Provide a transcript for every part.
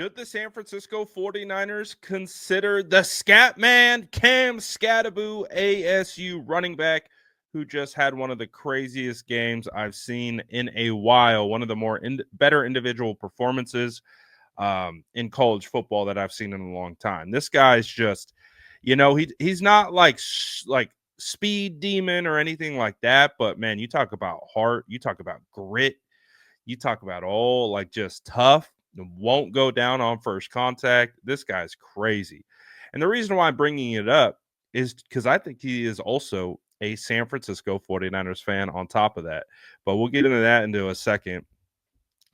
Should the San Francisco 49ers consider the Scat Man, Cam Skattebo, ASU running back, who just had one of the craziest games I've seen in a while, one of the better individual performances in college football that I've seen in a long time. This guy's just, he's not like speed demon or anything like that, but man, you talk about heart, you talk about grit, you talk about all like just tough, won't go down on first contact. This guy's crazy. And the reason why I'm bringing it up is because I think he is also a San Francisco 49ers fan on top of that. But we'll get into that into a second.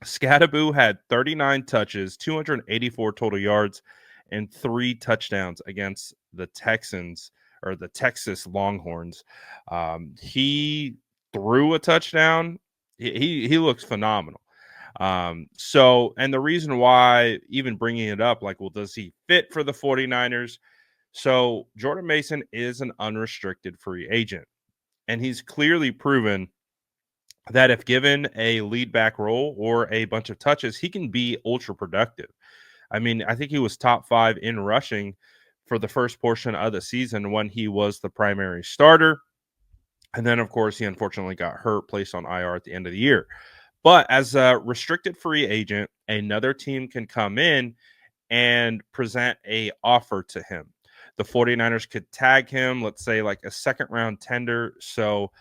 Skattebo had 39 touches, 284 total yards, and 3 touchdowns against the Texans or the Texas Longhorns. He threw a touchdown. He looks phenomenal. And the reason why even bringing it up, like, well, does he fit for the 49ers? So Jordan Mason is an unrestricted free agent, and he's clearly proven that if given a lead back role or a bunch of touches, he can be ultra productive. I mean, I think he was top 5 in rushing for the first portion of the season when he was the primary starter. And then, of course, he unfortunately got hurt, placed on IR at the end of the year. But as a restricted free agent, another team can come in and present a offer to him. The 49ers could tag him, let's say like a second round tender. So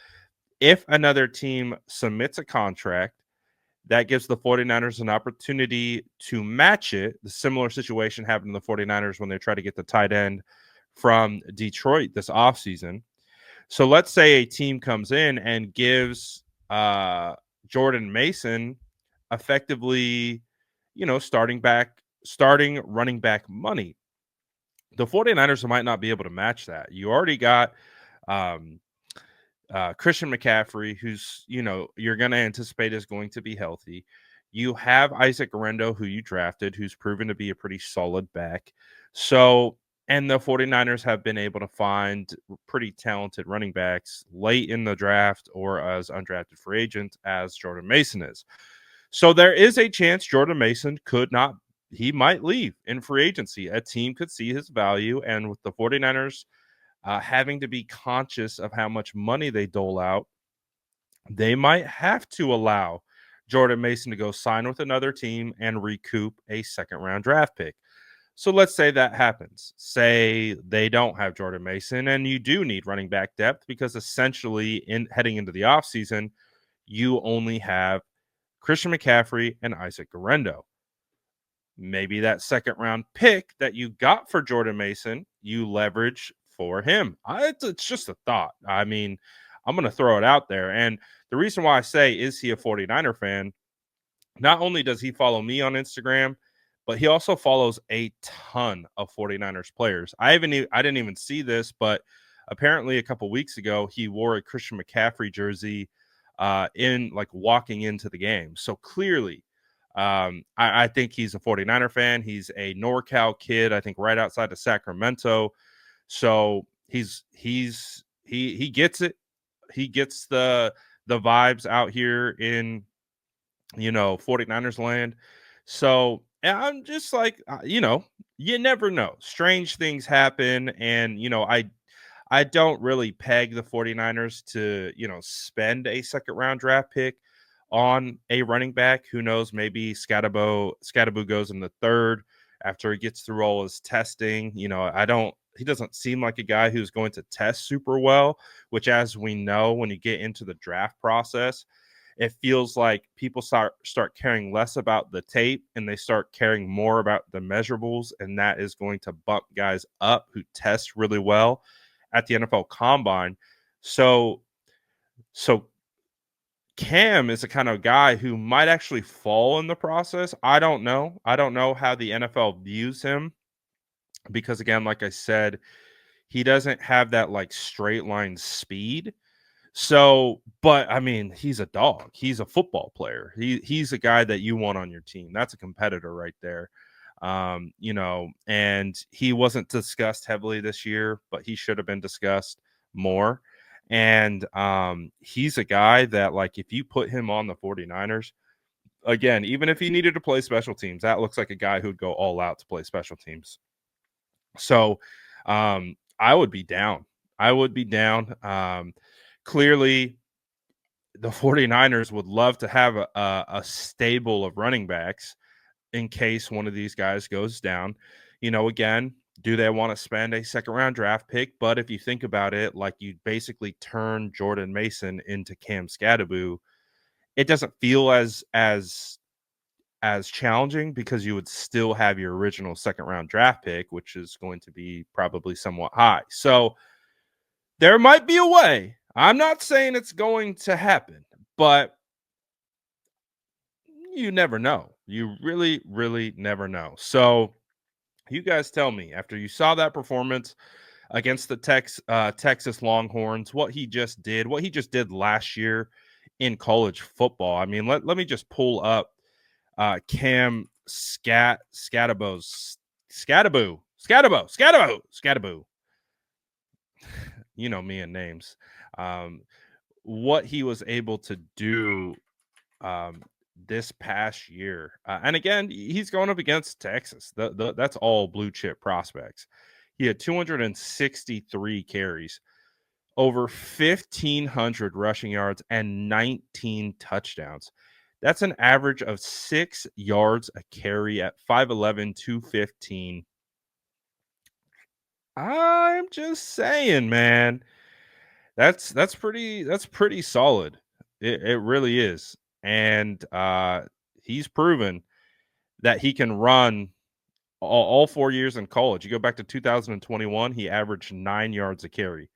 if another team submits a contract, that gives the 49ers an opportunity to match it. The similar situation happened to the 49ers when they tried to get the tight end from Detroit this offseason. So let's say a team comes in and gives Jordan Mason effectively, starting running back money. The 49ers might not be able to match that. You already got Christian McCaffrey, who's, you're going to anticipate is going to be healthy. You have Isaac Guerendo, who you drafted, who's proven to be a pretty solid back. So, and the 49ers have been able to find pretty talented running backs late in the draft or as undrafted free agents as Jordan Mason is. So there is a chance Jordan Mason he might leave in free agency. A team could see his value, and with the 49ers having to be conscious of how much money they dole out, they might have to allow Jordan Mason to go sign with another team and recoup a second round draft pick. So let's say that happens. Say they don't have Jordan Mason and you do need running back depth because essentially heading into the offseason, you only have Christian McCaffrey and Isaac Guerendo. Maybe that second round pick that you got for Jordan Mason, you leverage for him. It's just a thought. I mean, I'm going to throw it out there. And the reason why I say, is he a 49er fan? Not only does he follow me on Instagram, but he also follows a ton of 49ers players. I didn't even see this, but apparently a couple weeks ago, he wore a Christian McCaffrey jersey in like walking into the game. So clearly, I think he's a 49er fan. He's a NorCal kid, I think right outside of Sacramento. So he gets it. He gets the vibes out here in 49ers land. So I'm just like, you never know. Strange things happen. And, I don't really peg the 49ers to, spend a second round draft pick on a running back. Who knows? Maybe Skattebo goes in the third after he gets through all his testing. He doesn't seem like a guy who's going to test super well, which, as we know, when you get into the draft process, it feels like people start caring less about the tape and they start caring more about the measurables. And that is going to bump guys up who test really well at the NFL Combine. So Cam is the kind of guy who might actually fall in the process. I don't know. I don't know how the NFL views him because, again, like I said, he doesn't have that like straight line speed. So, but I mean, he's a dog. He's a football player. He's a guy that you want on your team. That's a competitor right there. And he wasn't discussed heavily this year, but he should have been discussed more. And he's a guy that, like, if you put him on the 49ers, again, even if he needed to play special teams, that looks like a guy who'd go all out to play special teams. So I would be down. I would be down. Clearly, the 49ers would love to have a stable of running backs in case one of these guys goes down. Again, do they want to spend a second round draft pick? But if you think about it, like you basically turn Jordan Mason into Cam Skattebo, it doesn't feel as challenging because you would still have your original second round draft pick, which is going to be probably somewhat high. So there might be a way. I'm not saying it's going to happen, but you never know. You really, really never know. So you guys tell me, after you saw that performance against the Texas Longhorns, what he just did last year in college football. I mean, let me just pull up Cam Skattebo. You know me and names. What he was able to do this past year. And again, he's going up against Texas. That's all blue chip prospects. He had 263 carries, over 1,500 rushing yards, and 19 touchdowns. That's an average of 6 yards a carry at 5'11", 215. I'm just saying, man. That's pretty solid. It really is. And he's proven that he can run all 4 years in college. You go back to 2021, he averaged 9 yards a carry.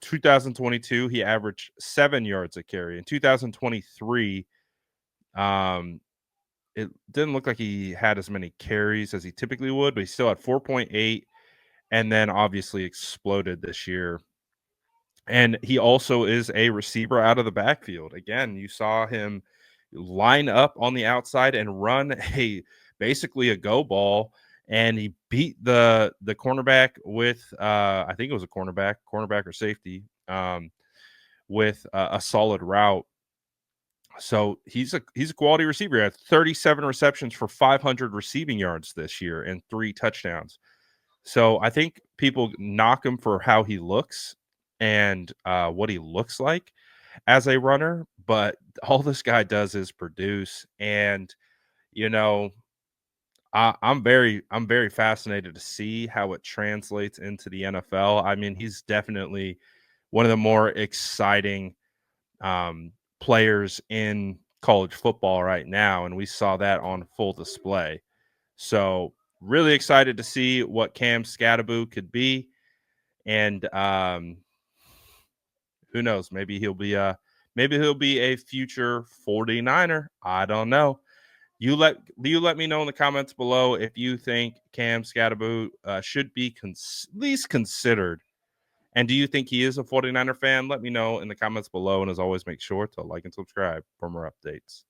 2022, he averaged 7 yards a carry. In 2023, it didn't look like he had as many carries as he typically would, but he still had 4.8, and then obviously exploded this year. And he also is a receiver out of the backfield. Again, you saw him line up on the outside and run basically a go ball, and he beat the cornerback with I think it was a cornerback or safety with a solid route. So he's a quality receiver. He had 37 receptions for 500 receiving yards this year and 3 touchdowns. So I think people knock him for how he looks and what he looks like as a runner, but all this guy does is produce. And I'm very fascinated to see how it translates into the NFL. I mean, he's definitely one of the more exciting players in college football right now, and we saw that on full display. So really excited to see what Cam Skattebo could be, and who knows? Maybe he'll be a future 49er. I don't know. You let me know in the comments below if you think Cam Skattebo should be at least considered. And do you think he is a 49er fan? Let me know in the comments below. And as always, make sure to like and subscribe for more updates.